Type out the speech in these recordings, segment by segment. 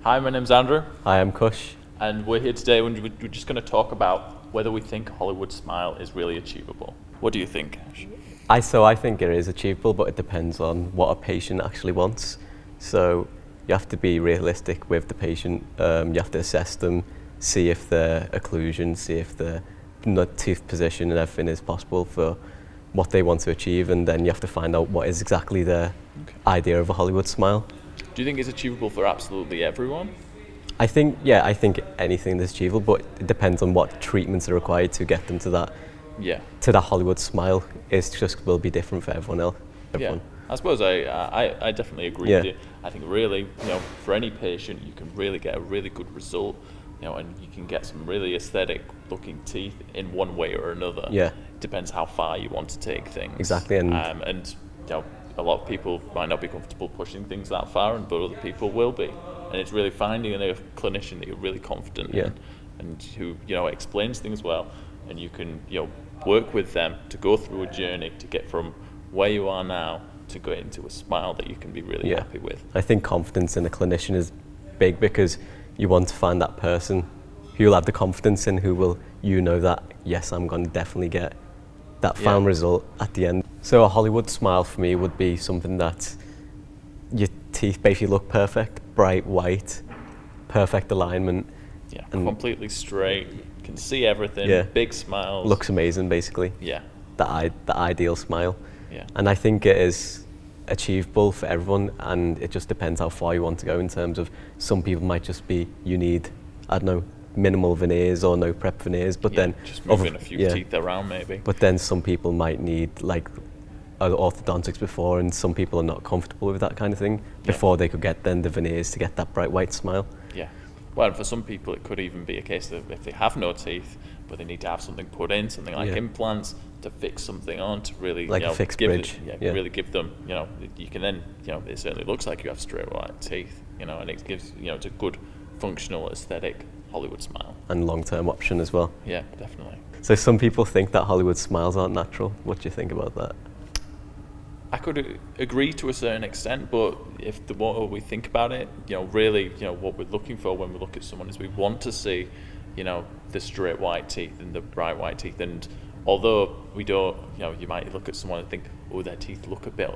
Hi, my name's Andrew. Hi, I'm Kush. And we're here today and we're just going to talk about whether we think Hollywood smile is really achievable. What do you think, Ash? I think it is achievable, but it depends on what a patient actually wants. So you have to be realistic with the patient. You have to assess them, see if their occlusion, see if the tooth position and everything is possible for what they want to achieve, and then you have to find out what is exactly their idea of a Hollywood smile. Do you think it's achievable for absolutely everyone? I think anything is achievable, but it depends on what treatments are required to get them to that. Yeah. To that Hollywood smile. It just will be different for everyone else. Yeah. I suppose I definitely agree with you. I think really, for any patient, you can really get a really good result, and you can get some really aesthetic looking teeth in one way or another. Yeah. It depends how far you want to take things. Exactly. And a lot of people might not be comfortable pushing things that far, but other people will be. And it's really finding a clinician that you're really confident in and who, explains things well, and you can, work with them to go through a journey to get from where you are now to go into a smile that you can be really happy with. I think confidence in a clinician is big because you want to find that person who you'll have the confidence in, who will, that, yes, I'm going to definitely get that final result at the end. So a Hollywood smile for me would be something that your teeth basically look perfect, bright white, perfect alignment. Yeah, and completely straight, can see everything, big smiles. Looks amazing basically. Yeah. The ideal smile. Yeah. And I think it is achievable for everyone, and it just depends how far you want to go in terms of some people might just be, you need, minimal veneers or no prep veneers, but then just moving a few teeth around maybe. But then some people might need orthodontics before, and some people are not comfortable with that kind of thing before they could get then the veneers to get that bright white smile. Yeah. Well, for some people it could even be a case that if they have no teeth, but they need to have something put in, something like implants to fix something on to really a fixed bridge. Really give them, you can then, it certainly looks like you have straight white teeth, and it gives, it's a good functional aesthetic Hollywood smile. And long-term option as well. Yeah, definitely. So some people think that Hollywood smiles aren't natural. What do you think about that? I could agree to a certain extent, but if the more we think about it, really, what we're looking for when we look at someone is we want to see, the straight white teeth and the bright white teeth. And although we don't, you might look at someone and think, oh, their teeth look a bit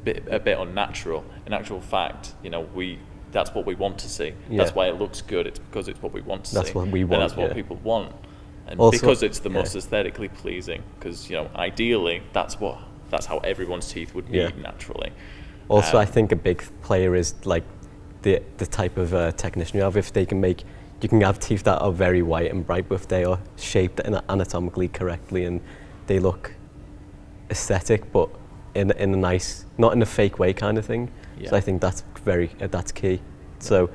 unnatural. In actual fact, that's what we want to see. Yeah. That's why it looks good. It's because it's what we want to see. That's what we want. And that's what people want. And also, because it's the most aesthetically pleasing. Because ideally, that's how everyone's teeth would be naturally. Also, I think a big player is the type of technician you have. If you can have teeth that are very white and bright, but if they are shaped anatomically correctly and they look aesthetic, but in a nice, not in a fake way kind of thing. Yeah. So I think that's key. Yeah. So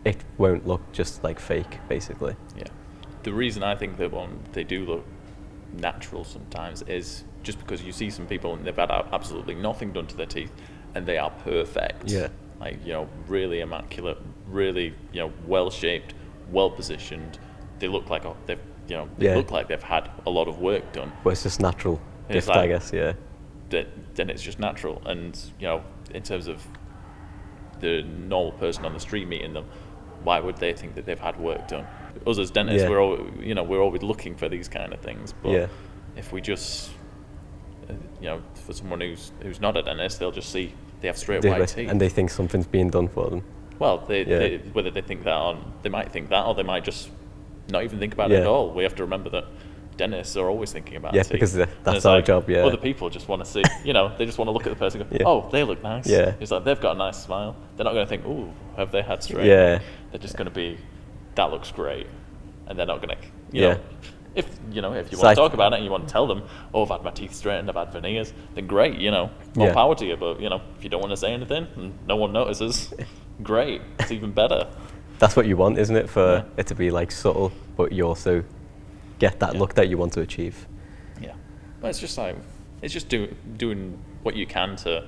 it won't look just like fake, basically. Yeah. The reason I think that they do look natural sometimes is just because you see some people and they've had absolutely nothing done to their teeth and they are perfect. Yeah. Really immaculate, really, well shaped, well positioned. They look like look like they've had a lot of work done. But it's just natural gift, I guess, Then it's just natural. And, in terms of the normal person on the street meeting them, why would they think that they've had work done? Us as dentists, we're always looking for these kind of things. But if we just, for someone who's not a dentist, they'll just see they have straight white teeth, and they think something's being done for them. Well, they whether they think that or they might think that, or they might just not even think about it at all. We have to remember that dentists are always thinking about teeth. Because that's our job. Other people just want to see, they just want to look at the person and go, oh, they look nice. Yeah. It's like they've got a nice smile. They're not going to think, ooh, have they had straight? Yeah. They're just going to be, that looks great, and they're not going to, If you want to talk about it and you want to tell them, oh, I've had my teeth straightened, I've had veneers, then great, more power to you. But if you don't want to say anything and no one notices, great, it's even better. That's what you want, isn't it? For it to be subtle, but you also get that look that you want to achieve. Yeah, well, it's just doing what you can to,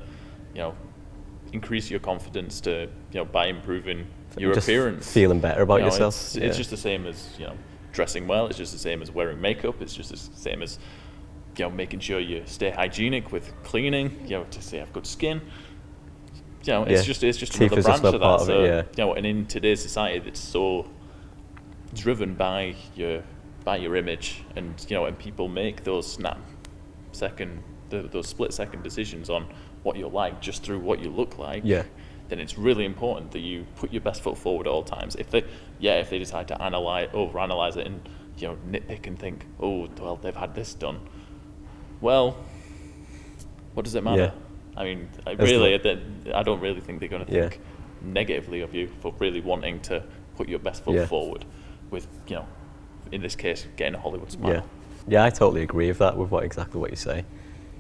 increase your confidence to, by improving your appearance, feeling better about yourself. It's just the same as dressing well. It's just the same as wearing makeup. It's just the same as making sure you stay hygienic with cleaning. To say have good skin. it's just Teeth another is just branch a of part that. of So it, and in today's society, that's so driven by your image, and and people make those those split second decisions on what you're like just through what you look like. Yeah. Then it's really important that you put your best foot forward at all times. If they decide to overanalyze it and nitpick and think, oh well, they've had this done. Well, what does it matter? I mean, I don't really think they're going to think negatively of you for really wanting to put your best foot forward with, in this case, getting a Hollywood smile. Yeah, I totally agree with that, with exactly what you say.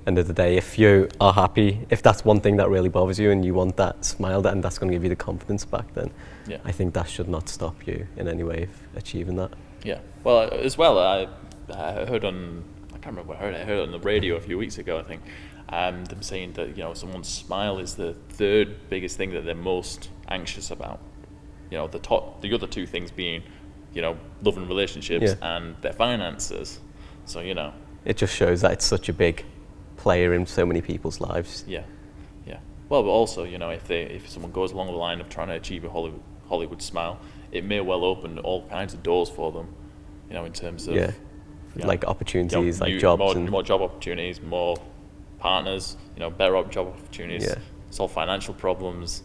End of the day, if you are happy, if that's one thing that really bothers you and you want that smile, and that's going to give you the confidence back, then I think that should not stop you in any way of achieving that. Yeah. Well, as well, I heard on, I can't remember where I heard it on the radio a few weeks ago, I think, them saying that, someone's smile is the third biggest thing that they're most anxious about. The other two things being, love and relationships and their finances. So, It just shows that it's such a big player in so many people's lives. Yeah. Well, but also, if someone goes along the line of trying to achieve a Hollywood smile, it may well open all kinds of doors for them, in terms of like opportunities, like jobs, more job opportunities, more partners, better job opportunities, solve financial problems.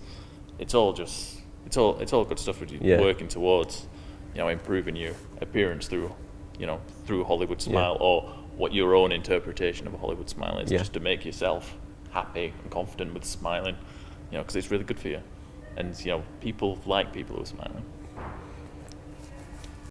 It's all good stuff with you working towards, improving your appearance through a Hollywood smile, or what your own interpretation of a Hollywood smile is, just to make yourself happy and confident with smiling, because it's really good for you. And, people like people who are smiling.